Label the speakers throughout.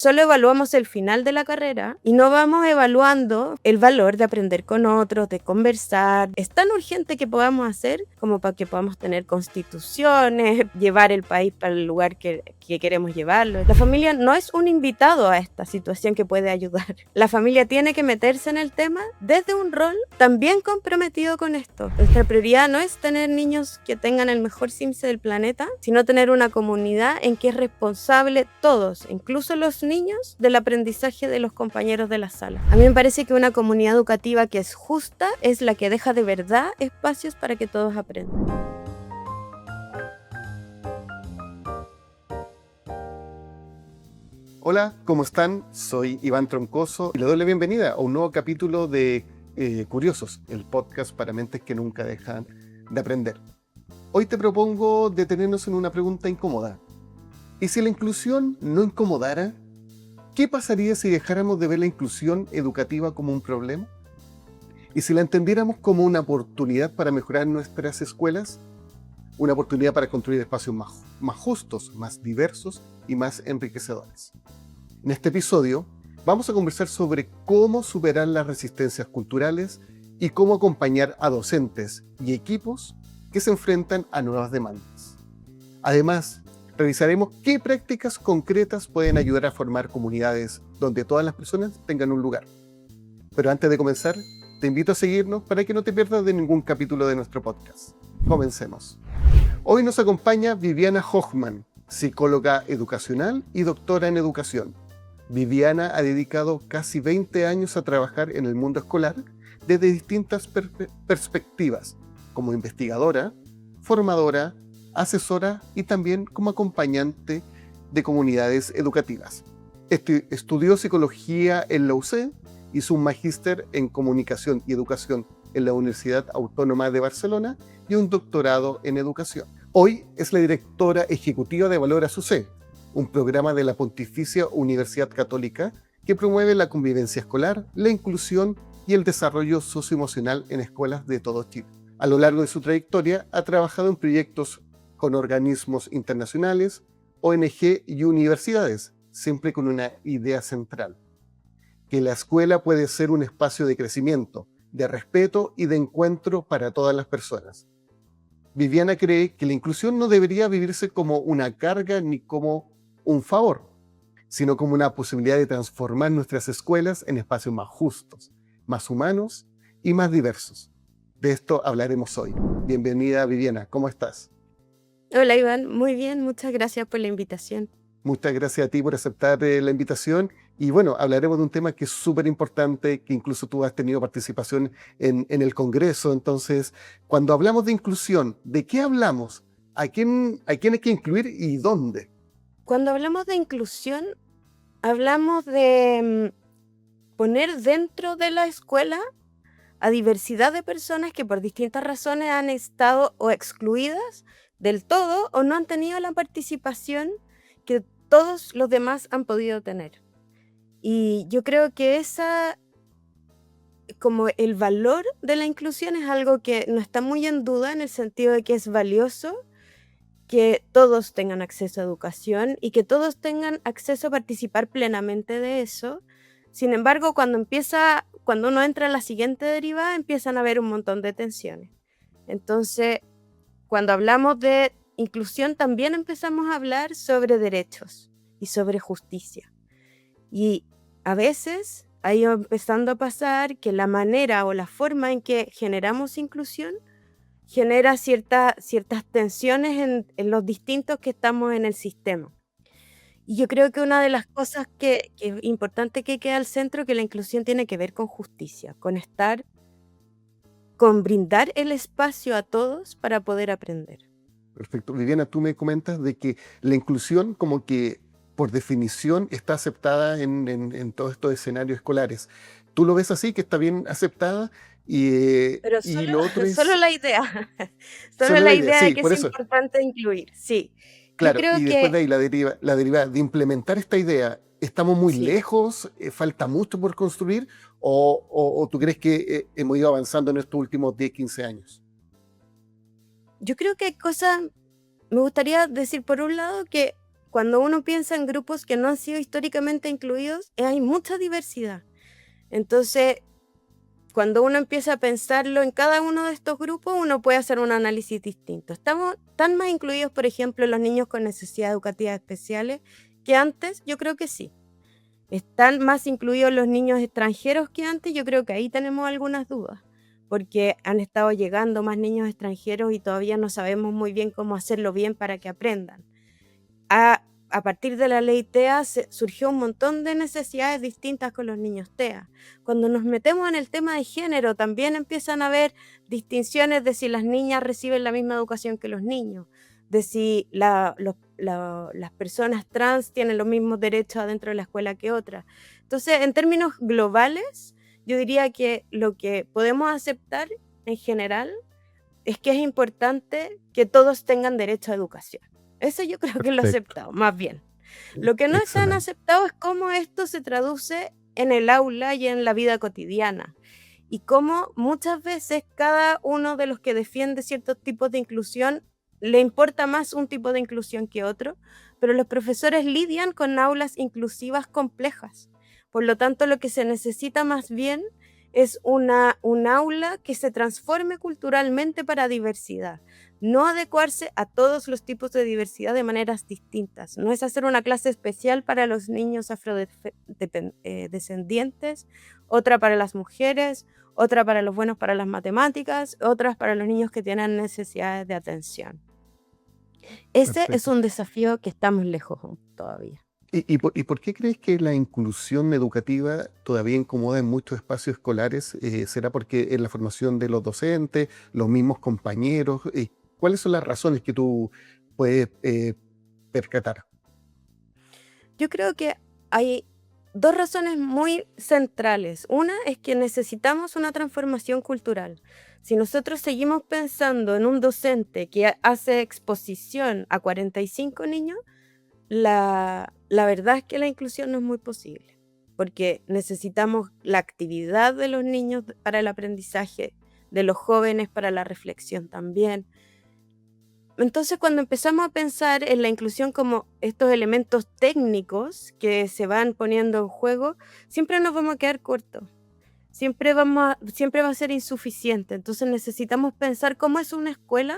Speaker 1: Solo evaluamos el final de la carrera y no vamos evaluando el valor de aprender con otros, de conversar. Es tan urgente que podamos hacer como para que podamos tener constituciones, llevar el país para el lugar que queremos llevarlo. La familia no es un invitado a esta situación que puede ayudar. La familia tiene que meterse en el tema desde un rol también comprometido con esto. Nuestra prioridad no es tener niños que tengan el mejor CIMSE del planeta, sino tener una comunidad en que es responsable todos, incluso los niños, del aprendizaje de los compañeros de la sala. A mí me parece que una comunidad educativa que es justa es la que deja de verdad espacios para que todos aprendan.
Speaker 2: Hola, ¿cómo están? Soy Iván Troncoso y le doy la bienvenida a un nuevo capítulo de Curiosos, el podcast para mentes que nunca dejan de aprender. Hoy te propongo detenernos en una pregunta incómoda. ¿Y si la inclusión no incomodara? ¿Qué pasaría si dejáramos de ver la inclusión educativa como un problema? ¿Y si la entendiéramos como una oportunidad para mejorar nuestras escuelas? Una oportunidad para construir espacios más justos, más diversos y más enriquecedores. En este episodio vamos a conversar sobre cómo superar las resistencias culturales y cómo acompañar a docentes y equipos que se enfrentan a nuevas demandas. Además, revisaremos qué prácticas concretas pueden ayudar a formar comunidades donde todas las personas tengan un lugar. Pero antes de comenzar, te invito a seguirnos para que no te pierdas de ningún capítulo de nuestro podcast. Comencemos. Hoy nos acompaña Viviana Hochman, psicóloga educacional y doctora en educación. Viviana ha dedicado casi 20 años a trabajar en el mundo escolar desde distintas perspectivas, como investigadora, formadora, asesora y también como acompañante de comunidades educativas. Estudió psicología en la UC, hizo un magíster en comunicación y educación en la Universidad Autónoma de Barcelona y un doctorado en educación. Hoy es la directora ejecutiva de Valora su C, un programa de la Pontificia Universidad Católica que promueve la convivencia escolar, la inclusión y el desarrollo socioemocional en escuelas de todo Chile. A lo largo de su trayectoria ha trabajado en proyectos con organismos internacionales, ONG y universidades, siempre con una idea central: que la escuela puede ser un espacio de crecimiento, de respeto y de encuentro para todas las personas. Viviana cree que la inclusión no debería vivirse como una carga ni como un favor, sino como una posibilidad de transformar nuestras escuelas en espacios más justos, más humanos y más diversos. De esto hablaremos hoy. Bienvenida, Viviana, ¿cómo estás?
Speaker 1: Hola Iván, muy bien, muchas gracias por la invitación.
Speaker 2: Muchas gracias a ti por aceptar la invitación. Y bueno, hablaremos de un tema que es súper importante, que incluso tú has tenido participación en el Congreso. Entonces, cuando hablamos de inclusión, ¿de qué hablamos? ¿A quién hay que incluir y dónde?
Speaker 1: Cuando hablamos de inclusión, hablamos de poner dentro de la escuela a diversidad de personas que por distintas razones han estado o excluidas del todo o no han tenido la participación que todos los demás han podido tener. Y yo creo que como el valor de la inclusión es algo que no está muy en duda, en el sentido de que es valioso que todos tengan acceso a educación y que todos tengan acceso a participar plenamente de eso. Sin embargo, cuando uno entra a la siguiente deriva, empiezan a haber un montón de tensiones. Entonces, cuando hablamos de inclusión, también empezamos a hablar sobre derechos y sobre justicia. Y a veces ha ido empezando a pasar que la manera o la forma en que generamos inclusión genera ciertas tensiones en los distintos que estamos en el sistema. Y yo creo que una de las cosas que es importante que quede al centro, que la inclusión tiene que ver con justicia, con brindar el espacio a todos para poder aprender.
Speaker 2: Perfecto. Viviana, tú me comentas de que la inclusión como que por definición está aceptada en todos estos escenarios escolares. ¿Tú lo ves así, que está bien aceptada?
Speaker 1: Pero
Speaker 2: Y lo otro
Speaker 1: solo
Speaker 2: es
Speaker 1: la idea, solo
Speaker 2: solo
Speaker 1: la
Speaker 2: la idea,
Speaker 1: idea de
Speaker 2: sí,
Speaker 1: que
Speaker 2: por
Speaker 1: es
Speaker 2: eso.
Speaker 1: importante incluir, sí. Yo
Speaker 2: Claro,
Speaker 1: creo
Speaker 2: y después
Speaker 1: que
Speaker 2: de ahí la deriva de implementar esta idea, ¿estamos muy
Speaker 1: sí.
Speaker 2: lejos? ¿Falta mucho por construir? ¿O tú crees que hemos ido avanzando en estos últimos 10, 15 años?
Speaker 1: Yo creo que hay cosas, me gustaría decir por un lado que cuando uno piensa en grupos que no han sido históricamente incluidos, hay mucha diversidad. Entonces, cuando uno empieza a pensarlo en cada uno de estos grupos, uno puede hacer un análisis distinto. ¿Estamos tan más incluidos, por ejemplo, los niños con necesidades educativas especiales que antes? Yo creo que sí. ¿Están más incluidos los niños extranjeros que antes? Yo creo que ahí tenemos algunas dudas, porque han estado llegando más niños extranjeros y todavía no sabemos muy bien cómo hacerlo bien para que aprendan. A partir de la ley TEA surgió un montón de necesidades distintas con los niños TEA. Cuando nos metemos en el tema de género, también empiezan a haber distinciones de si las niñas reciben la misma educación que los niños, de si las personas trans tienen los mismos derechos adentro de la escuela que otras. Entonces, en términos globales, yo diría que lo que podemos aceptar en general es que es importante que todos tengan derecho a educación. Eso yo creo que es lo
Speaker 2: Perfecto,
Speaker 1: aceptado, más bien. Lo que no es tan
Speaker 2: excelente.
Speaker 1: aceptado es cómo esto se traduce en el aula y en la vida cotidiana. Y cómo muchas veces cada uno de los que defiende ciertos tipos de inclusión le importa más un tipo de inclusión que otro, pero los profesores lidian con aulas inclusivas complejas. Por lo tanto, lo que se necesita más bien es un aula que se transforme culturalmente para diversidad, no adecuarse a todos los tipos de diversidad de maneras distintas. No es hacer una clase especial para los niños afrodescendientes, otra para las mujeres, otra para los buenos para las matemáticas, otras para los niños que tienen necesidades de atención. Ese es
Speaker 2: Perfecto.
Speaker 1: un desafío que estamos lejos aún todavía.
Speaker 2: Y por qué crees que la inclusión educativa todavía incomoda en muchos espacios escolares? ¿Será porque en la formación de los docentes, los mismos compañeros? ¿Cuáles son las razones que tú puedes percatar?
Speaker 1: Yo creo que hay dos razones muy centrales. Una es que necesitamos una transformación cultural. Si nosotros seguimos pensando en un docente que hace exposición a 45 niños, la verdad es que la inclusión no es muy posible, porque necesitamos la actividad de los niños para el aprendizaje, de los jóvenes para la reflexión también. Entonces, cuando empezamos a pensar en la inclusión como estos elementos técnicos que se van poniendo en juego, siempre nos vamos a quedar cortos. Siempre va a ser insuficiente. Entonces necesitamos pensar cómo es una escuela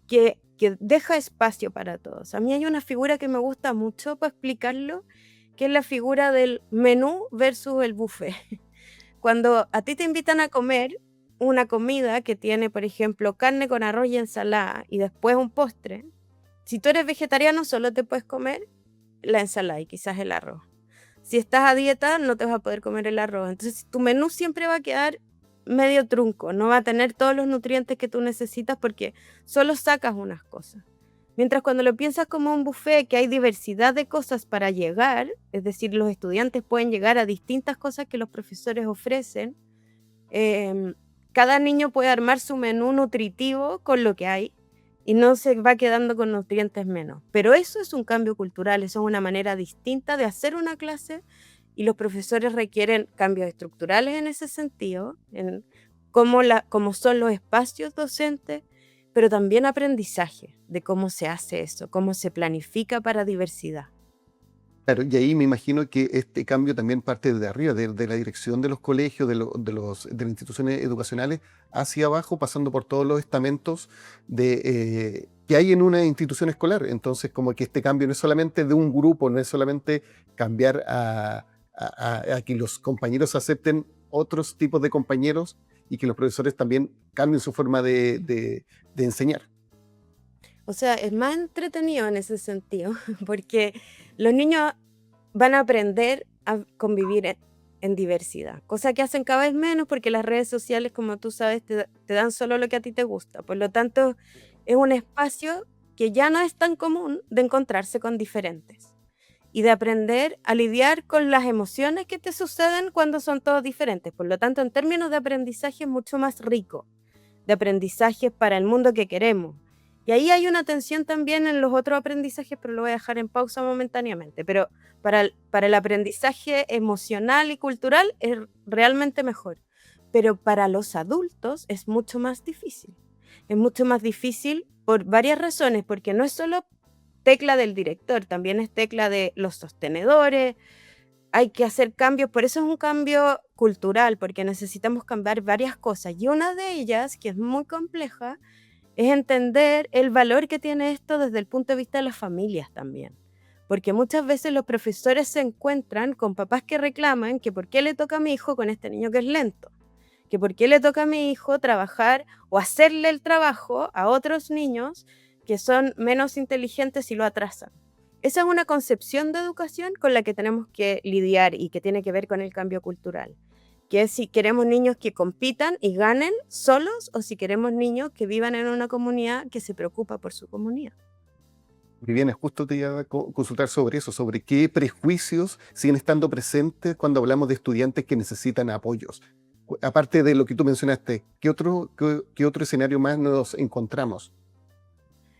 Speaker 1: que deja espacio para todos. A mí hay una figura que me gusta mucho para explicarlo, que es la figura del menú versus el buffet. Cuando a ti te invitan a comer una comida que tiene, por ejemplo, carne con arroz y ensalada y después un postre, si tú eres vegetariano solo te puedes comer la ensalada y quizás el arroz. Si estás a dieta no te vas a poder comer el arroz. Entonces tu menú siempre va a quedar medio trunco, no va a tener todos los nutrientes que tú necesitas porque solo sacas unas cosas. Mientras cuando lo piensas como un buffet que hay diversidad de cosas para llegar, es decir, los estudiantes pueden llegar a distintas cosas que los profesores ofrecen, em, cada niño puede armar su menú nutritivo con lo que hay y no se va quedando con nutrientes menos. Pero eso es un cambio cultural, eso es una manera distinta de hacer una clase y los profesores requieren cambios estructurales en ese sentido, en cómo son los espacios docentes, pero también aprendizaje de cómo se hace eso, cómo se planifica para diversidad.
Speaker 2: Claro, y ahí me imagino que este cambio también parte de arriba, de la dirección de los colegios, de las instituciones educacionales, hacia abajo, pasando por todos los estamentos que hay en una institución escolar. Entonces, como que este cambio no es solamente de un grupo, no es solamente cambiar a que los compañeros acepten otros tipos de compañeros y que los profesores también cambien su forma de enseñar.
Speaker 1: O sea, es más entretenido en ese sentido, porque los niños van a aprender a convivir en diversidad, cosa que hacen cada vez menos porque las redes sociales, como tú sabes, te dan solo lo que a ti te gusta. Por lo tanto, es un espacio que ya no es tan común de encontrarse con diferentes y de aprender a lidiar con las emociones que te suceden cuando son todos diferentes. Por lo tanto, en términos de aprendizaje es mucho más rico, de aprendizaje para el mundo que queremos. Y ahí hay una tensión también en los otros aprendizajes, pero lo voy a dejar en pausa momentáneamente. Pero para el aprendizaje emocional y cultural es realmente mejor. Pero para los adultos es mucho más difícil. Es mucho más difícil por varias razones, porque no es solo tecla del director, también es tecla de los sostenedores. Hay que hacer cambios, por eso es un cambio cultural, porque necesitamos cambiar varias cosas. Y una de ellas, que es muy compleja, es entender el valor que tiene esto desde el punto de vista de las familias también. Porque muchas veces los profesores se encuentran con papás que reclaman que por qué le toca a mi hijo con este niño que es lento, que por qué le toca a mi hijo trabajar o hacerle el trabajo a otros niños que son menos inteligentes y lo atrasan. Esa es una concepción de educación con la que tenemos que lidiar y que tiene que ver con el cambio cultural, que es si queremos niños que compitan y ganen solos o si queremos niños que vivan en una comunidad que se preocupa por su comunidad.
Speaker 2: Viviana, justo te iba a consultar sobre eso, sobre qué prejuicios siguen estando presentes cuando hablamos de estudiantes que necesitan apoyos. Aparte de lo que tú mencionaste, qué otro escenario más nos encontramos?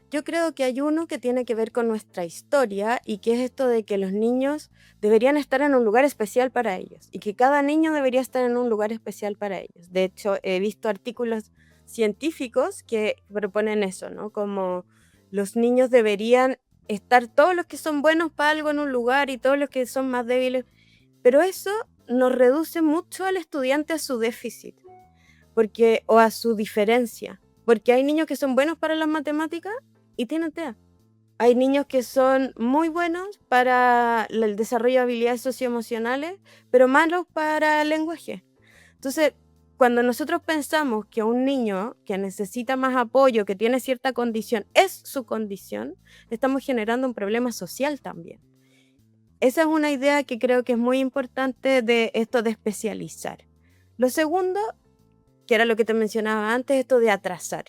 Speaker 1: Yo creo que hay uno que tiene que ver con nuestra historia y que es esto de que los niños deberían estar en un lugar especial para ellos y que cada niño debería estar en un lugar especial para ellos. De hecho, he visto artículos científicos que proponen eso, ¿no? Como los niños deberían estar todos los que son buenos para algo en un lugar y todos los que son más débiles, pero eso nos reduce mucho al estudiante a su déficit, porque o a su diferencia, porque hay niños que son buenos para las matemáticas y tienen TEA. Hay niños que son muy buenos para el desarrollo de habilidades socioemocionales, pero malos para el lenguaje. Entonces, cuando nosotros pensamos que un niño que necesita más apoyo, que tiene cierta condición, es su condición, estamos generando un problema social también. Esa es una idea que creo que es muy importante de esto de especializar. Lo segundo, que era lo que te mencionaba antes, esto de atrasar.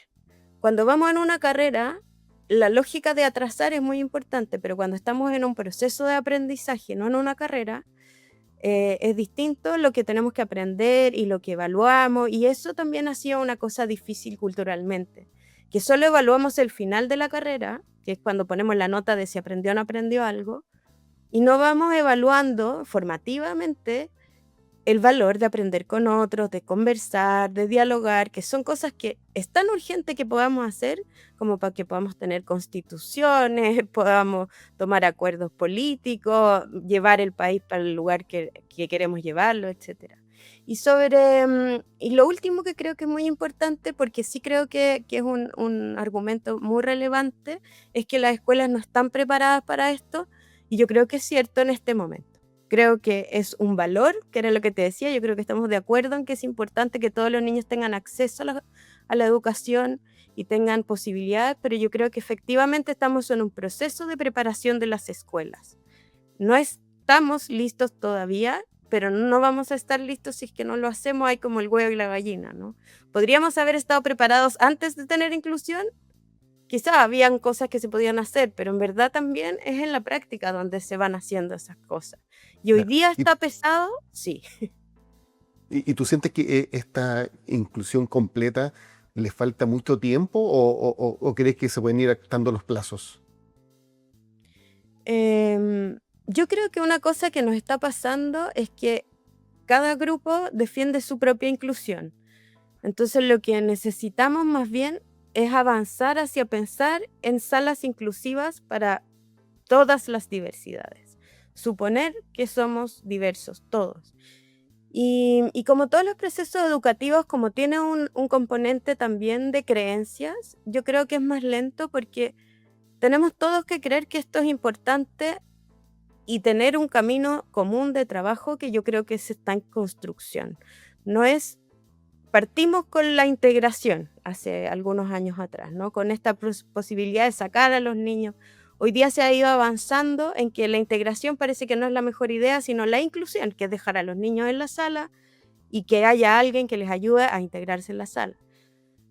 Speaker 1: Cuando vamos en una carrera, la lógica de atrasar es muy importante, pero cuando estamos en un proceso de aprendizaje, no en una carrera, es distinto lo que tenemos que aprender y lo que evaluamos, y eso también ha sido una cosa difícil culturalmente, que solo evaluamos el final de la carrera, que es cuando ponemos la nota de si aprendió o no aprendió algo, y no vamos evaluando formativamente el valor de aprender con otros, de conversar, de dialogar, que son cosas que es tan urgente que podamos hacer como para que podamos tener constituciones, podamos tomar acuerdos políticos, llevar el país para el lugar que queremos llevarlo, etcétera. Y lo último que creo que es muy importante, porque sí creo que es un argumento muy relevante, es que las escuelas no están preparadas para esto, y yo creo que es cierto en este momento. Creo que es un valor, que era lo que te decía, yo creo que estamos de acuerdo en que es importante que todos los niños tengan acceso a la educación y tengan posibilidades, pero yo creo que efectivamente estamos en un proceso de preparación de las escuelas. No estamos listos todavía, pero no vamos a estar listos si es que no lo hacemos, hay como el huevo y la gallina, ¿no? ¿Podríamos haber estado preparados antes de tener inclusión? Quizás habían cosas que se podían hacer, pero en verdad también es en la práctica donde se van haciendo esas cosas. ¿Y hoy
Speaker 2: Claro.
Speaker 1: día
Speaker 2: ¿Y,
Speaker 1: está pesado? Sí.
Speaker 2: y tú sientes que esta inclusión completa le falta mucho tiempo o crees que se pueden ir acotando los plazos?
Speaker 1: Yo creo que una cosa que nos está pasando es que cada grupo defiende su propia inclusión. Entonces lo que necesitamos más bien es avanzar hacia pensar en salas inclusivas para todas las diversidades. Suponer que somos diversos todos. Y como todos los procesos educativos, como tiene un componente también de creencias, yo creo que es más lento porque tenemos todos que creer que esto es importante y tener un camino común de trabajo que yo creo que se está en construcción. No es, partimos con la integración hace algunos años atrás, ¿no? Con esta posibilidad de sacar a los niños. Hoy día se ha ido avanzando en que la integración parece que no es la mejor idea, sino la inclusión, que es dejar a los niños en la sala y que haya alguien que les ayude a integrarse en la sala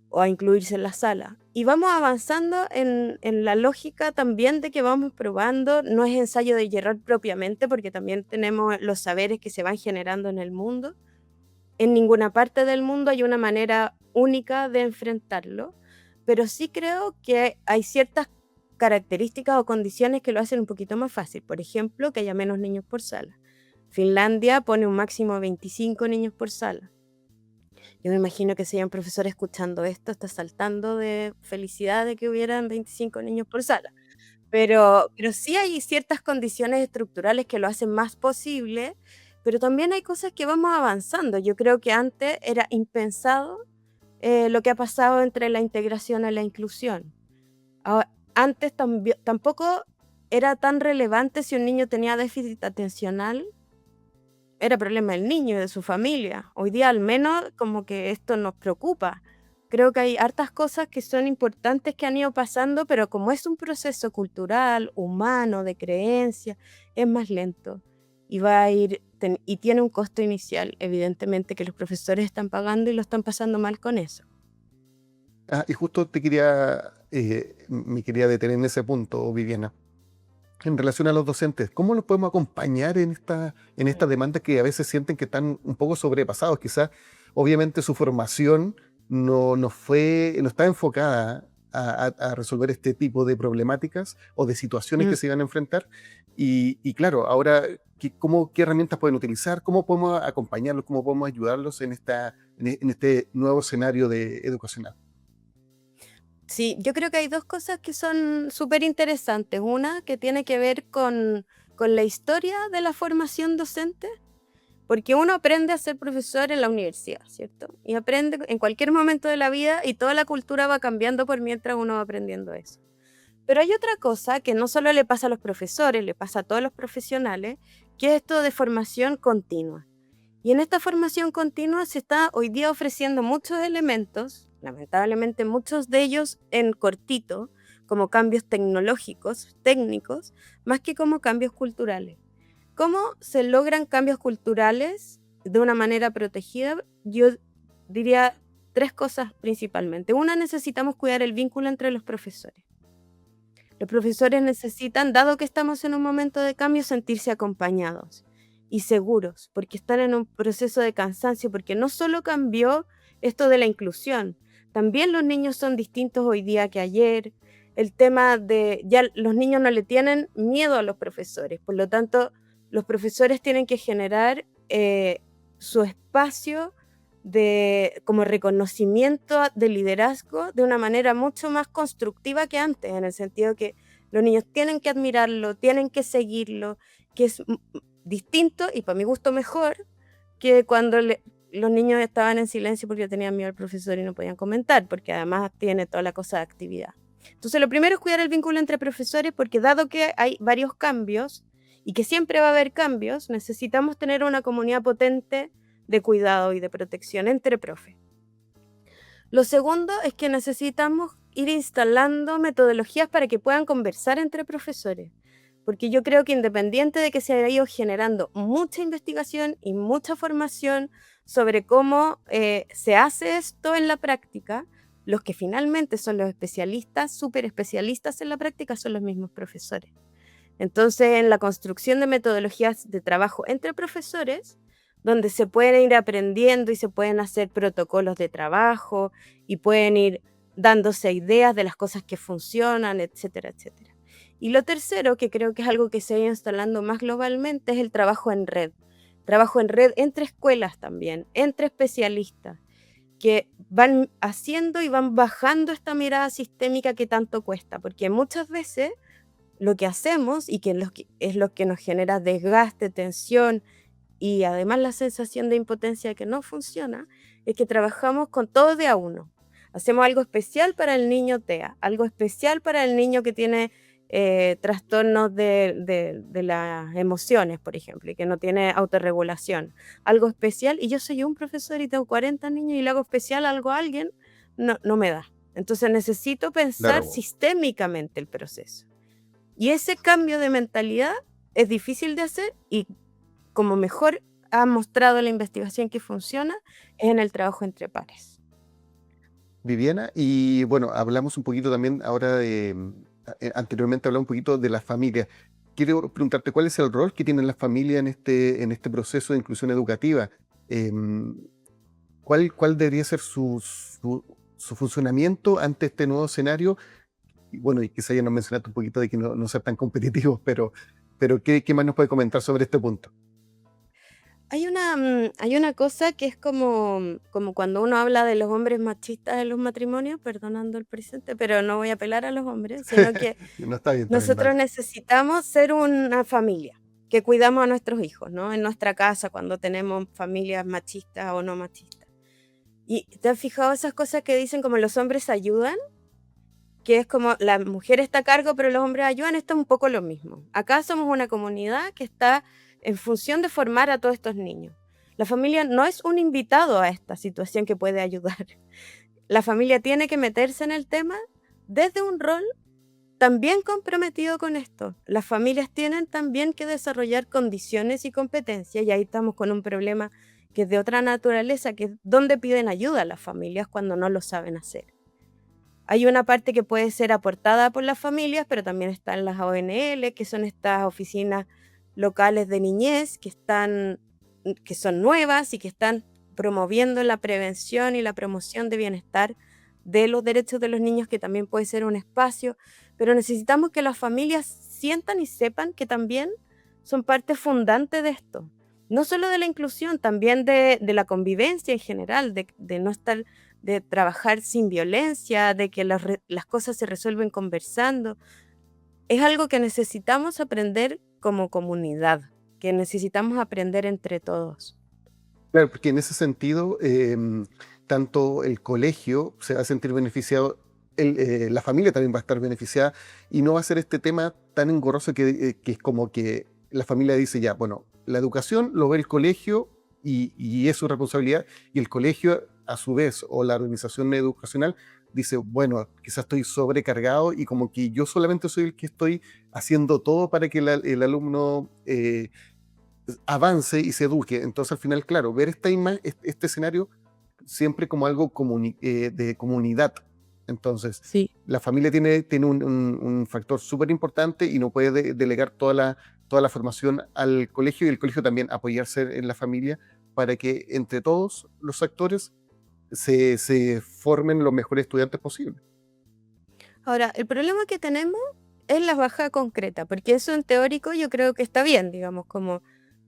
Speaker 1: o a incluirse en la sala. Y vamos avanzando en la lógica también de que vamos probando, no es ensayo de error propiamente, porque también tenemos los saberes que se van generando en el mundo. En ninguna parte del mundo hay una manera única de enfrentarlo, pero sí creo que hay ciertas características o condiciones que lo hacen un poquito más fácil. Por ejemplo, que haya menos niños por sala. Finlandia pone un máximo de 25 niños por sala. Yo me imagino que si hay un profesor escuchando esto, está saltando de felicidad de que hubieran 25 niños por sala. Pero sí hay ciertas condiciones estructurales que lo hacen más posible, pero también hay cosas que vamos avanzando. Yo creo que antes era impensado, lo que ha pasado entre la integración y la inclusión. Antes tampoco era tan relevante si un niño tenía déficit atencional, era problema del niño y de su familia. Hoy día al menos como que esto nos preocupa. Creo que hay hartas cosas que son importantes que han ido pasando, pero como es un proceso cultural, humano, de creencia, es más lento y va a ir y tiene un costo inicial, evidentemente, que los profesores están pagando y lo están pasando mal con eso.
Speaker 2: Y justo me quería detener en ese punto, Viviana. En relación a los docentes, ¿cómo los podemos acompañar en esta demanda que a veces sienten que están un poco sobrepasados? Quizás, obviamente, su formación no está enfocada a resolver este tipo de problemáticas o de situaciones que
Speaker 1: Mm.
Speaker 2: se van a enfrentar. Y claro, ahora, ¿qué herramientas pueden utilizar? ¿Cómo podemos acompañarlos? ¿Cómo podemos ayudarlos en este nuevo escenario educacional?
Speaker 1: Sí, yo creo que hay 2 cosas que son súper interesantes. Una, que tiene que ver con la historia de la formación docente, porque uno aprende a ser profesor en la universidad, ¿cierto? Y aprende en cualquier momento de la vida y toda la cultura va cambiando por mientras uno va aprendiendo eso. Pero hay otra cosa que no solo le pasa a los profesores, le pasa a todos los profesionales, que es esto de formación continua. Y en esta formación continua se está hoy día ofreciendo muchos elementos, lamentablemente muchos de ellos en cortito, como cambios tecnológicos, técnicos, más que como cambios culturales. ¿Cómo se logran cambios culturales de una manera protegida? Yo diría 3 cosas principalmente. Una, necesitamos cuidar el vínculo entre los profesores. Los profesores necesitan, dado que estamos en un momento de cambio, sentirse acompañados y seguros, porque están en un proceso de cansancio, porque no solo cambió esto de la inclusión, también los niños son distintos hoy día que ayer. El tema de ya los niños no le tienen miedo a los profesores, por lo tanto, los profesores tienen que generar su espacio como reconocimiento de liderazgo de una manera mucho más constructiva que antes, en el sentido que los niños tienen que admirarlo, tienen que seguirlo, que es distinto y para mi gusto mejor que cuando los niños estaban en silencio porque tenían miedo al profesor y no podían comentar, porque además tiene toda la cosa de actividad. Entonces lo primero es cuidar el vínculo entre profesores, porque dado que hay varios cambios y que siempre va a haber cambios, necesitamos tener una comunidad potente de cuidado y de protección entre profes. Lo segundo es que necesitamos ir instalando metodologías para que puedan conversar entre profesores, porque yo creo que independiente de que se haya ido generando mucha investigación y mucha formación sobre cómo se hace esto en la práctica, los que finalmente son los especialistas, súper especialistas en la práctica, son los mismos profesores. Entonces, en la construcción de metodologías de trabajo entre profesores, donde se pueden ir aprendiendo y se pueden hacer protocolos de trabajo y pueden ir dándose ideas de las cosas que funcionan, etcétera, etcétera. Y lo tercero, que creo que es algo que se ha ido instalando más globalmente, es el trabajo en red. Trabajo en red entre escuelas también, entre especialistas, que van haciendo y van bajando esta mirada sistémica que tanto cuesta, porque muchas veces lo que hacemos y que es lo que nos genera desgaste, tensión y además la sensación de impotencia que no funciona, es que trabajamos con todo de a uno. Hacemos algo especial para el niño TEA, algo especial para el niño que tiene trastornos de las emociones, por ejemplo, y que no tiene autorregulación. Algo especial, y yo soy un profesor y tengo 40 niños y le hago especial algo a alguien, no me da. Entonces necesito pensar
Speaker 2: Claro.
Speaker 1: sistémicamente el proceso. Y ese cambio de mentalidad es difícil de hacer y como mejor ha mostrado la investigación que funciona es en el trabajo entre pares.
Speaker 2: Viviana, y bueno, hablamos un poquito también ahora anteriormente hablamos un poquito de las familias. Quiero preguntarte cuál es el rol que tienen las familias en este proceso de inclusión educativa. Em, ¿Cuál debería ser su funcionamiento ante este nuevo escenario? Y bueno, y quizá ya nos mencionaste un poquito de que no ser tan competitivos, pero ¿qué más nos puede comentar sobre este punto?
Speaker 1: Hay una cosa que es como cuando uno habla de los hombres machistas en los matrimonios, perdonando el presente, pero no voy a apelar a los hombres, sino que
Speaker 2: No está bien también,
Speaker 1: nosotros
Speaker 2: vale.
Speaker 1: necesitamos ser una familia que cuidamos a nuestros hijos, ¿no? En nuestra casa, cuando tenemos familias machistas o no machistas. ¿Y te has fijado esas cosas que dicen como los hombres ayudan? Que es como la mujer está a cargo, pero los hombres ayudan, esto es un poco lo mismo. Acá somos una comunidad que está en función de formar a todos estos niños. La familia no es un invitado a esta situación que puede ayudar. La familia tiene que meterse en el tema desde un rol también comprometido con esto. Las familias tienen también que desarrollar condiciones y competencias, y ahí estamos con un problema que es de otra naturaleza, que es dónde piden ayuda a las familias cuando no lo saben hacer. Hay una parte que puede ser aportada por las familias, pero también están las ONL, que son estas oficinas locales de niñez que son nuevas y que están promoviendo la prevención y la promoción de bienestar de los derechos de los niños, que también puede ser un espacio, pero necesitamos que las familias sientan y sepan que también son parte fundante de esto. No solo de la inclusión, también de la convivencia en general, de no estar, de trabajar sin violencia, de que las cosas se resuelven conversando. Es algo que necesitamos aprender como comunidad, que necesitamos aprender entre todos.
Speaker 2: Claro, porque en ese sentido, tanto el colegio se va a sentir beneficiado, la familia también va a estar beneficiada y no va a ser este tema tan engorroso que es como que la familia dice ya, bueno, la educación lo ve el colegio y es su responsabilidad y el colegio a su vez o la organización educacional dice, bueno, quizás estoy sobrecargado y como que yo solamente soy el que estoy haciendo todo para que el alumno avance y se eduque. Entonces, al final, claro, ver este escenario siempre como algo de comunidad. Entonces,
Speaker 1: Sí.
Speaker 2: la familia tiene un factor súper importante y no puede delegar toda la formación al colegio y el colegio también apoyarse en la familia para que entre todos los actores se formen los mejores estudiantes posibles.
Speaker 1: Ahora, el problema que tenemos es la baja concreta, porque eso en teórico yo creo que está bien, digamos, como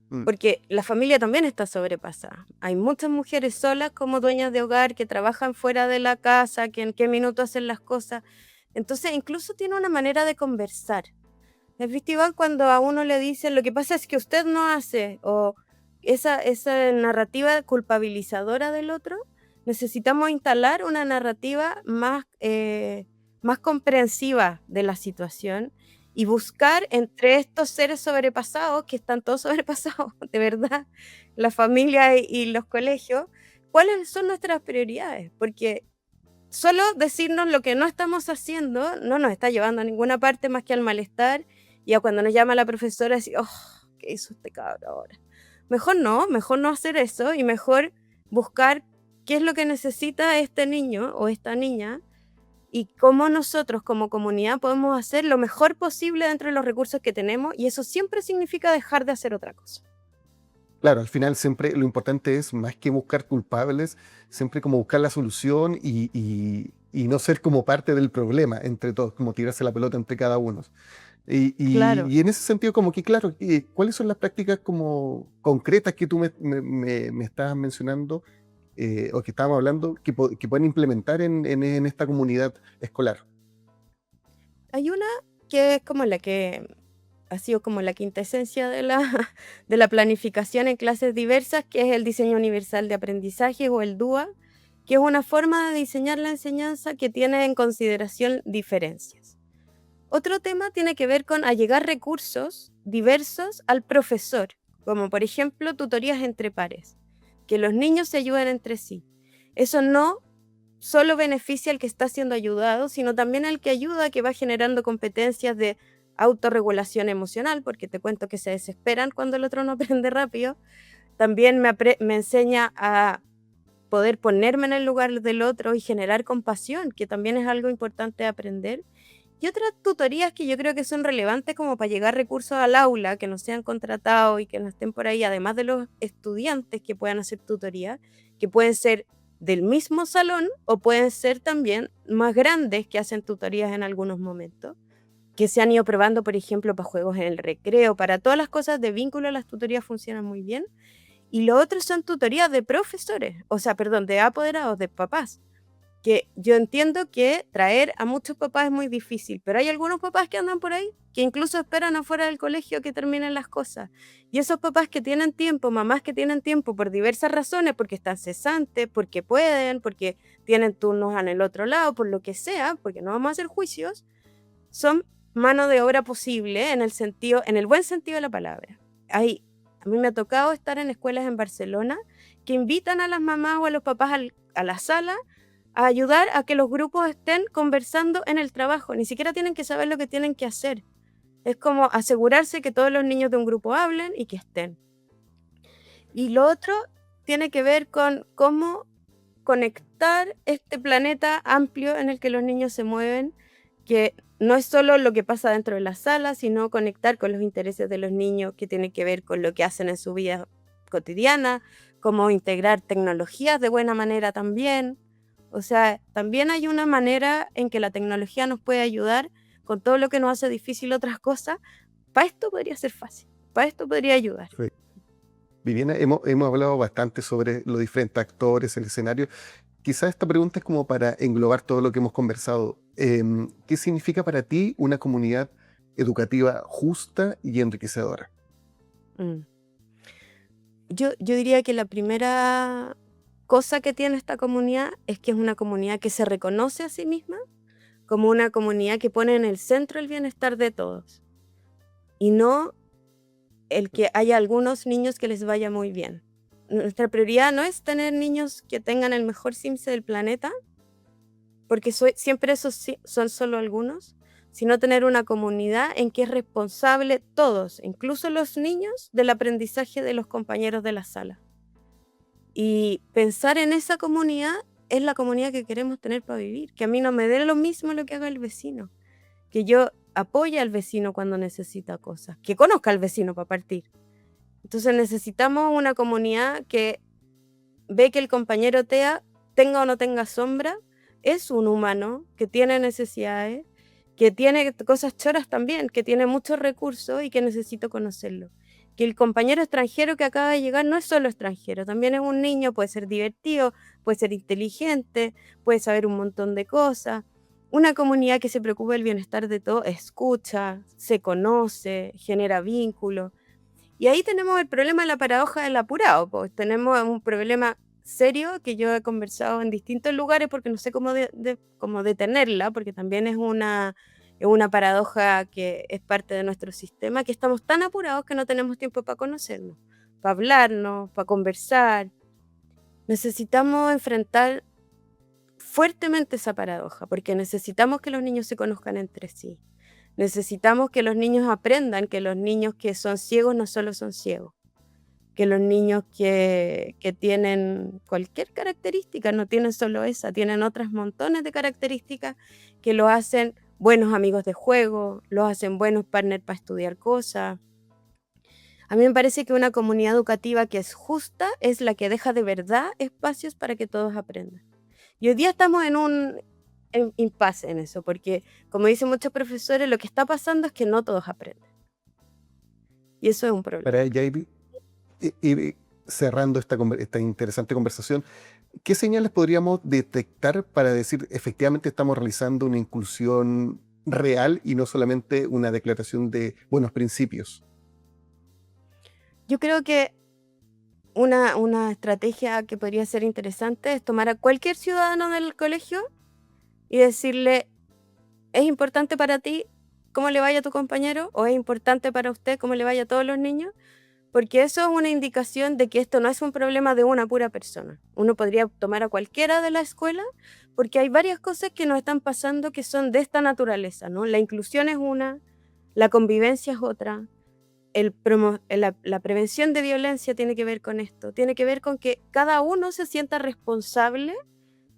Speaker 2: Mm.
Speaker 1: porque la familia también está sobrepasada. Hay muchas mujeres solas como dueñas de hogar que trabajan fuera de la casa, que en qué minuto hacen las cosas. Entonces, incluso tiene una manera de conversar. ¿Has visto, Iván, cuando a uno le dicen lo que pasa es que usted no hace? O esa narrativa culpabilizadora del otro. Necesitamos instalar una narrativa más comprensiva de la situación y buscar entre estos seres sobrepasados, que están todos sobrepasados, de verdad, la familia y los colegios, cuáles son nuestras prioridades, porque solo decirnos lo que no estamos haciendo no nos está llevando a ninguna parte más que al malestar y a cuando nos llama la profesora decir, oh, ¿qué hizo este cabrón ahora? Mejor no hacer eso y mejor buscar qué es lo que necesita este niño o esta niña y cómo nosotros como comunidad podemos hacer lo mejor posible dentro de los recursos que tenemos, y eso siempre significa dejar de hacer otra cosa.
Speaker 2: Claro, al final siempre lo importante es, más que buscar culpables, siempre como buscar la solución y no ser como parte del problema entre todos, como tirarse la pelota entre cada uno.
Speaker 1: Claro.
Speaker 2: Y en ese sentido, como que claro, ¿cuáles son las prácticas como concretas que tú me estabas mencionando o que estábamos hablando que pueden implementar en esta comunidad escolar?
Speaker 1: Hay una que es como la que ha sido como la quintesencia de la, de la planificación en clases diversas, que es el diseño universal de aprendizaje o el DUA, que es una forma de diseñar la enseñanza que tiene en consideración diferencias. Otro tema tiene que ver con allegar recursos diversos al profesor, como por ejemplo tutorías entre pares, que los niños se ayuden entre sí. Eso no solo beneficia al que está siendo ayudado, sino también al que ayuda, que va generando competencias de autorregulación emocional, porque te cuento que se desesperan cuando el otro no aprende rápido. También me enseña a poder ponerme en el lugar del otro y generar compasión, que también es algo importante de aprender. Y otras tutorías que yo creo que son relevantes como para llegar recursos al aula, que no sean contratados y que no estén por ahí, además de los estudiantes que puedan hacer tutorías, que pueden ser del mismo salón o pueden ser también más grandes que hacen tutorías en algunos momentos, que se han ido probando, por ejemplo, para juegos en el recreo, para todas las cosas de vínculo, las tutorías funcionan muy bien. Y lo otro son tutorías de profesores, o sea, perdón, de apoderados, de papás. Que yo entiendo que traer a muchos papás es muy difícil, pero hay algunos papás que andan por ahí que incluso esperan afuera del colegio que terminen las cosas. Y esos papás que tienen tiempo, mamás que tienen tiempo por diversas razones, porque están cesantes, porque pueden, porque tienen turnos en el otro lado, por lo que sea, porque no vamos a hacer juicios, son mano de obra posible en el sentido, en el buen sentido de la palabra. A mí me ha tocado estar en escuelas en Barcelona que invitan a las mamás o a los papás a la sala a ayudar a que los grupos estén conversando en el trabajo. Ni siquiera tienen que saber lo que tienen que hacer. Es como asegurarse que todos los niños de un grupo hablen y que estén. Y lo otro tiene que ver con cómo conectar este planeta amplio en el que los niños se mueven, que no es solo lo que pasa dentro de la sala, sino conectar con los intereses de los niños, que tiene que ver con lo que hacen en su vida cotidiana, cómo integrar tecnologías de buena manera también. O sea, también hay una manera en que la tecnología nos puede ayudar con todo lo que nos hace difícil otras cosas. Para esto podría ser fácil, para esto podría ayudar.
Speaker 2: Sí. Viviana, hemos hablado bastante sobre los diferentes actores, el escenario. Quizás esta pregunta es como para englobar todo lo que hemos conversado. ¿Qué significa para ti una comunidad educativa justa y enriquecedora?
Speaker 1: Mm. Yo diría que la primera cosa que tiene esta comunidad es que es una comunidad que se reconoce a sí misma como una comunidad que pone en el centro el bienestar de todos y no el que haya algunos niños que les vaya muy bien. Nuestra prioridad no es tener niños que tengan el mejor CIMSE del planeta, porque siempre esos son solo algunos, sino tener una comunidad en que es responsable todos, incluso los niños, del aprendizaje de los compañeros de la sala. Y pensar en esa comunidad es la comunidad que queremos tener para vivir, que a mí no me dé lo mismo lo que haga el vecino, que yo apoye al vecino cuando necesita cosas, que conozca al vecino para partir. Entonces necesitamos una comunidad que ve que el compañero TEA, tenga o no tenga sombra, es un humano que tiene necesidades, que tiene cosas choras también, que tiene muchos recursos y que necesito conocerlo. Que el compañero extranjero que acaba de llegar no es solo extranjero, también es un niño, puede ser divertido, puede ser inteligente, puede saber un montón de cosas. Una comunidad que se preocupa del bienestar de todos, escucha, se conoce, genera vínculos. Y ahí tenemos el problema de la paradoja del apurado, pues tenemos un problema serio que yo he conversado en distintos lugares porque no sé cómo detenerla, porque también es una paradoja que es parte de nuestro sistema, que estamos tan apurados que no tenemos tiempo para conocernos, para hablarnos, para conversar. Necesitamos enfrentar fuertemente esa paradoja, porque necesitamos que los niños se conozcan entre sí. Necesitamos que los niños aprendan que los niños que son ciegos no solo son ciegos, que los niños que tienen cualquier característica, no tienen solo esa, tienen otras montones de características que los hacen buenos amigos de juego, los hacen buenos partners para estudiar cosas. A mí me parece que una comunidad educativa que es justa es la que deja de verdad espacios para que todos aprendan. Y hoy día estamos en un impasse en eso, porque como dicen muchos profesores, lo que está pasando es que no todos aprenden. Y eso es un problema.
Speaker 2: Para ya ir cerrando esta interesante conversación, ¿qué señales podríamos detectar para decir efectivamente estamos realizando una inclusión real y no solamente una declaración de buenos principios?
Speaker 1: Yo creo que una estrategia que podría ser interesante es tomar a cualquier ciudadano del colegio y decirle, ¿es importante para ti cómo le vaya a tu compañero? ¿O es importante para usted cómo le vaya a todos los niños? Porque eso es una indicación de que esto no es un problema de una pura persona. Uno podría tomar a cualquiera de la escuela porque hay varias cosas que nos están pasando que son de esta naturaleza, ¿no? La inclusión es una, la convivencia es otra, la prevención de violencia tiene que ver con esto, tiene que ver con que cada uno se sienta responsable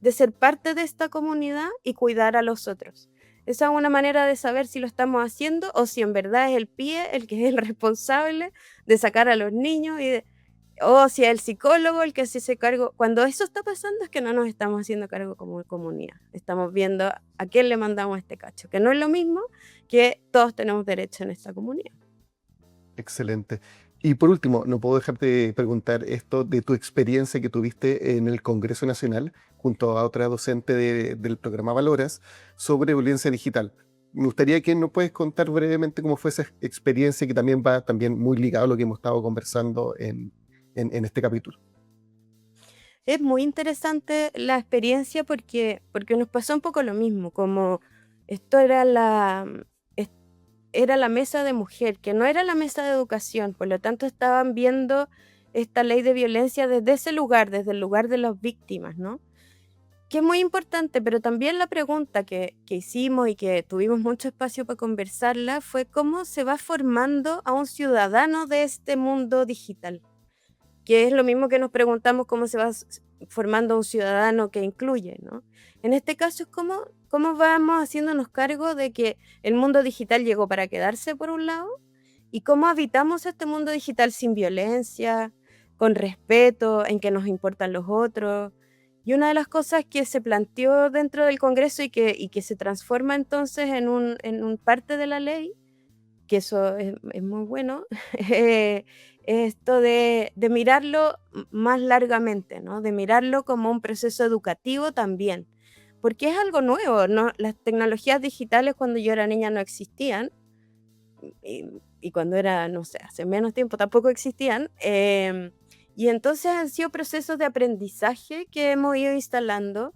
Speaker 1: de ser parte de esta comunidad y cuidar a los otros. Esa es una manera de saber si lo estamos haciendo o si en verdad es el PIE el que es el responsable de sacar a los niños o si es el psicólogo el que se hace cargo. Cuando eso está pasando es que no nos estamos haciendo cargo como comunidad. Estamos viendo a quién le mandamos este cacho, que no es lo mismo que todos tenemos derecho en esta comunidad.
Speaker 2: Excelente. Y por último, no puedo dejar de preguntar esto de tu experiencia que tuviste en el Congreso Nacional junto a otra docente del programa Valoras sobre violencia digital. Me gustaría que nos puedes contar brevemente cómo fue esa experiencia que también va también muy ligado a lo que hemos estado conversando en este capítulo.
Speaker 1: Es muy interesante la experiencia porque nos pasó un poco lo mismo, como esto era es era la mesa de mujer, que no era la mesa de educación, por lo tanto estaban viendo esta ley de violencia desde ese lugar, desde el lugar de las víctimas, ¿no? Que es muy importante, pero también la pregunta que hicimos y que tuvimos mucho espacio para conversarla fue cómo se va formando a un ciudadano de este mundo digital, que es lo mismo que nos preguntamos cómo se va formando un ciudadano que incluye, ¿no? En este caso es cómo vamos haciéndonos cargo de que el mundo digital llegó para quedarse por un lado y cómo habitamos este mundo digital sin violencia, con respeto, en que nos importan los otros. Y una de las cosas que se planteó dentro del Congreso y que se transforma entonces en un parte de la ley, que eso es muy bueno, esto de mirarlo más largamente, ¿no? De mirarlo como un proceso educativo también, porque es algo nuevo, ¿no? Las tecnologías digitales cuando yo era niña no existían, y, y cuando era, no sé, hace menos tiempo tampoco existían, y entonces han sido procesos de aprendizaje que hemos ido instalando,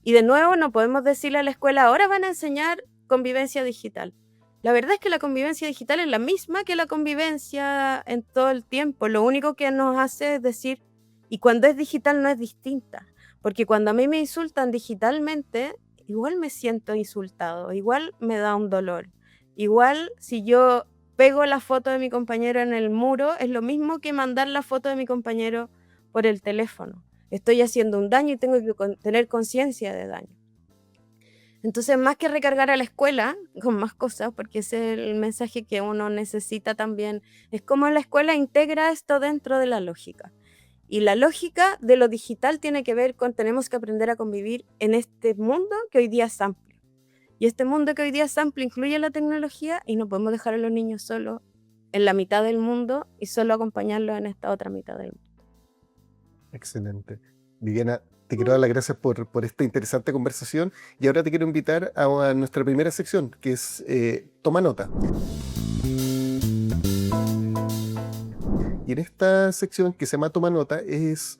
Speaker 1: y de nuevo no podemos decirle a la escuela, ahora van a enseñar convivencia digital. La verdad es que la convivencia digital es la misma que la convivencia en todo el tiempo. Lo único que nos hace es decir, y cuando es digital no es distinta, porque cuando a mí me insultan digitalmente, igual me siento insultado, igual me da un dolor. Igual si yo pego la foto de mi compañero en el muro, es lo mismo que mandar la foto de mi compañero por el teléfono. Estoy haciendo un daño y tengo que tener conciencia de daño. Entonces, más que recargar a la escuela con más cosas, porque ese es el mensaje que uno necesita también, es cómo la escuela integra esto dentro de la lógica. Y la lógica de lo digital tiene que ver con tenemos que aprender a convivir en este mundo que hoy día es amplio. Y este mundo que hoy día es amplio incluye la tecnología y no podemos dejar a los niños solos en la mitad del mundo y solo acompañarlos en esta otra mitad del mundo.
Speaker 2: Excelente. Viviana, te quiero dar las gracias por esta interesante conversación y ahora te quiero invitar a nuestra primera sección, que es Toma Nota. Y en esta sección que se llama Toma Nota es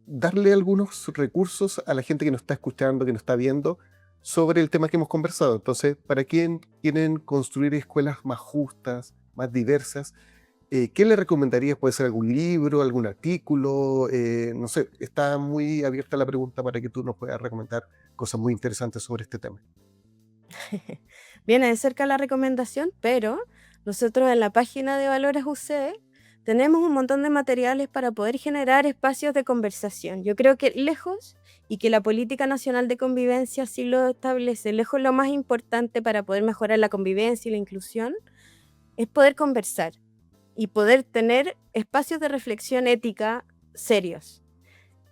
Speaker 2: darle algunos recursos a la gente que nos está escuchando, que nos está viendo, sobre el tema que hemos conversado. Entonces, para quien quieren construir escuelas más justas, más diversas, ¿qué le recomendarías? ¿Puede ser algún libro, algún artículo? No sé, está muy abierta la pregunta para que tú nos puedas recomendar cosas muy interesantes sobre este tema.
Speaker 1: Viene de cerca la recomendación, pero nosotros en la página de Valores UC tenemos un montón de materiales para poder generar espacios de conversación. Yo creo que lejos, y que la Política Nacional de Convivencia sí lo establece, lejos lo más importante para poder mejorar la convivencia y la inclusión, es poder conversar y poder tener espacios de reflexión ética serios.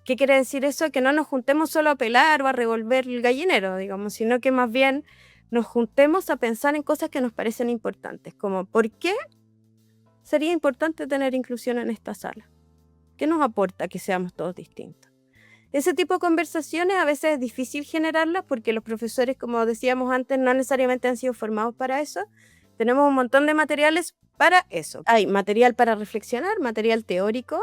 Speaker 1: ¿Qué quiere decir eso? Que no nos juntemos solo a pelar o a revolver el gallinero, digamos, sino que más bien nos juntemos a pensar en cosas que nos parecen importantes, como ¿por qué sería importante tener inclusión en esta sala? ¿Qué nos aporta que seamos todos distintos? Ese tipo de conversaciones a veces es difícil generarlas porque los profesores, como decíamos antes, no necesariamente han sido formados para eso. Tenemos un montón de materiales para eso. Hay material para reflexionar, material teórico,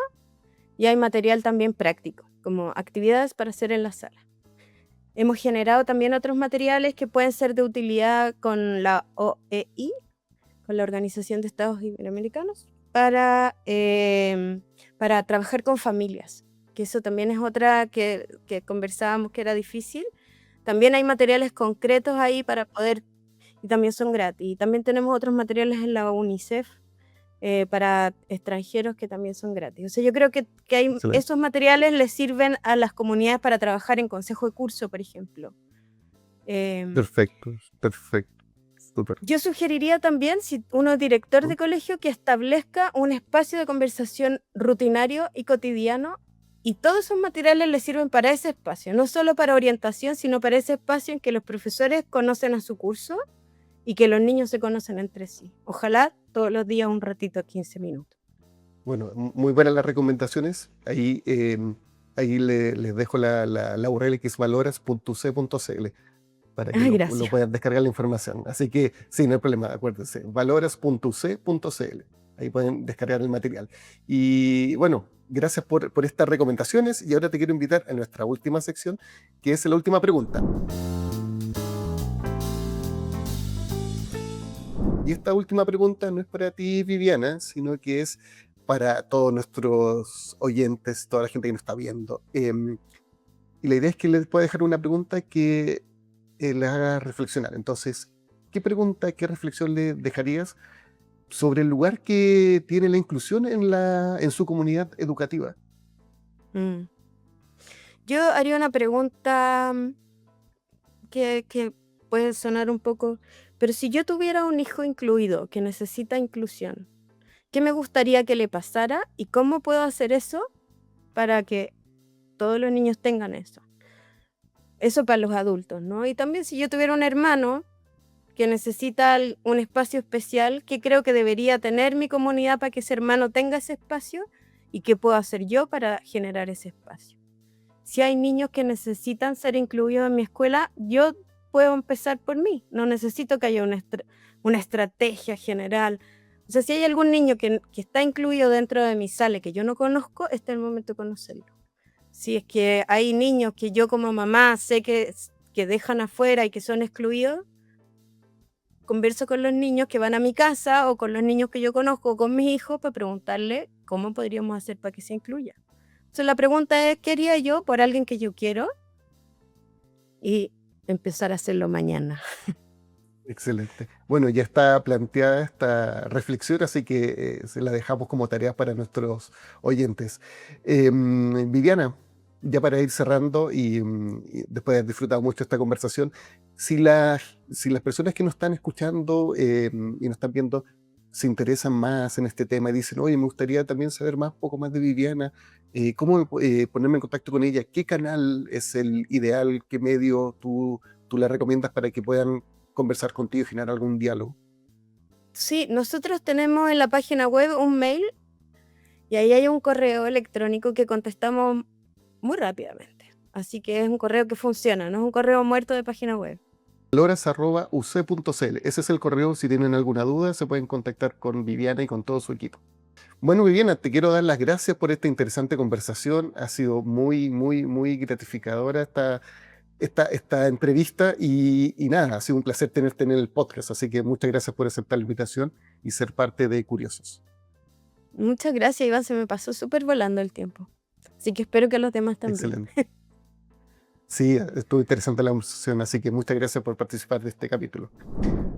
Speaker 1: y hay material también práctico, como actividades para hacer en la sala. Hemos generado también otros materiales que pueden ser de utilidad con la OEI, con la Organización de Estados Iberoamericanos, para trabajar con familias, que eso también es otra que conversábamos que era difícil. También hay materiales concretos ahí para poder, y también son gratis. Y también tenemos otros materiales en la UNICEF para extranjeros que también son gratis. O sea, yo creo que
Speaker 2: Excelente.
Speaker 1: esos materiales les sirven a las comunidades para trabajar en consejo de curso, por ejemplo.
Speaker 2: Perfecto, perfecto. Súper.
Speaker 1: Yo sugeriría también, si uno es director de colegio, que establezca un espacio de conversación rutinario y cotidiano, y todos esos materiales le sirven para ese espacio, no solo para orientación, sino para ese espacio en que los profesores conocen a su curso y que los niños se conocen entre sí. Ojalá todos los días un ratito, 15 minutos.
Speaker 2: Bueno, muy buenas las recomendaciones. Ahí les dejo la URL, que es valoras.uc.cl, para que lo
Speaker 1: Gracias.
Speaker 2: puedan descargar la información. Así que sí, no hay problema, acuérdense, valoras.uc.cl. Ahí pueden descargar el material. Y bueno, gracias por estas recomendaciones. Y ahora te quiero invitar a nuestra última sección, que es la última pregunta. Y esta última pregunta no es para ti, Viviana, sino que es para todos nuestros oyentes, toda la gente que nos está viendo. Y la idea es que les pueda dejar una pregunta que les haga reflexionar. Entonces, ¿qué pregunta, qué reflexión le dejarías sobre el lugar que tiene la inclusión en su comunidad educativa?
Speaker 1: Mm. Yo haría una pregunta que puede sonar un poco, pero si yo tuviera un hijo incluido que necesita inclusión, ¿qué me gustaría que le pasara y cómo puedo hacer eso para que todos los niños tengan eso? Eso para los adultos, ¿no? Y también si yo tuviera un hermano que necesita un espacio especial, ¿qué creo que debería tener mi comunidad para que ese hermano tenga ese espacio? ¿Y qué puedo hacer yo para generar ese espacio? Si hay niños que necesitan ser incluidos en mi escuela, yo puedo empezar por mí. No necesito que haya una estrategia general. O sea, si hay algún niño que está incluido dentro de mi sala que yo no conozco, este es el momento de conocerlo. Si es que hay niños que yo como mamá sé que dejan afuera y que son excluidos, converso con los niños que van a mi casa o con los niños que yo conozco o con mis hijos para preguntarle cómo podríamos hacer para que se incluya. Entonces la pregunta es, ¿qué haría yo por alguien que yo quiero? Y empezar a hacerlo mañana.
Speaker 2: Excelente. Bueno, ya está planteada esta reflexión, así que se la dejamos como tarea para nuestros oyentes. Viviana, ya para ir cerrando y después de haber disfrutado mucho esta conversación, si las personas que nos están escuchando y nos están viendo se interesan más en este tema y dicen, oye, me gustaría también saber un poco más de Viviana, ¿cómo ponerme en contacto con ella? ¿Qué canal es el ideal? ¿Qué medio tú la recomiendas para que puedan conversar contigo y generar algún diálogo?
Speaker 1: Sí, nosotros tenemos en la página web un mail y ahí hay un correo electrónico que contestamos muy rápidamente. Así que es un correo que funciona, no es un correo muerto de página web.
Speaker 2: valoras.uc.cl. Ese es el correo. Si tienen alguna duda, se pueden contactar con Viviana y con todo su equipo. Bueno, Viviana, te quiero dar las gracias por esta interesante conversación. Ha sido muy, muy, muy gratificadora esta entrevista y nada, ha sido un placer tenerte en el podcast. Así que muchas gracias por aceptar la invitación y ser parte de Curiosos.
Speaker 1: Muchas gracias, Iván, se me pasó súper volando el tiempo. Así que espero que los demás también.
Speaker 2: Excelente. Sí, estuvo interesante la conversación, así que muchas gracias por participar de este capítulo.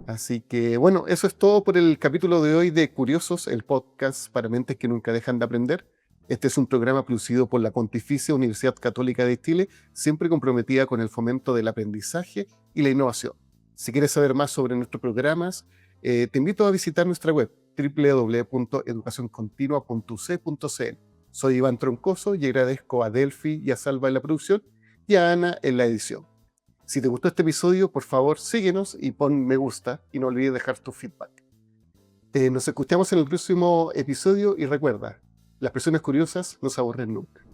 Speaker 2: Así que bueno, eso es todo por el capítulo de hoy de Curiosos, el podcast para mentes que nunca dejan de aprender. Este es un programa producido por la Pontificia Universidad Católica de Chile, siempre comprometida con el fomento del aprendizaje y la innovación. Si quieres saber más sobre nuestros programas, te invito a visitar nuestra web www.educacioncontinua.uc.cl. Soy Iván Troncoso y agradezco a Delphi y a Salva en la producción y a Ana en la edición. Si te gustó este episodio, por favor síguenos y pon me gusta y no olvides dejar tu feedback. Nos escuchamos en el próximo episodio y recuerda, las personas curiosas no se aburren nunca.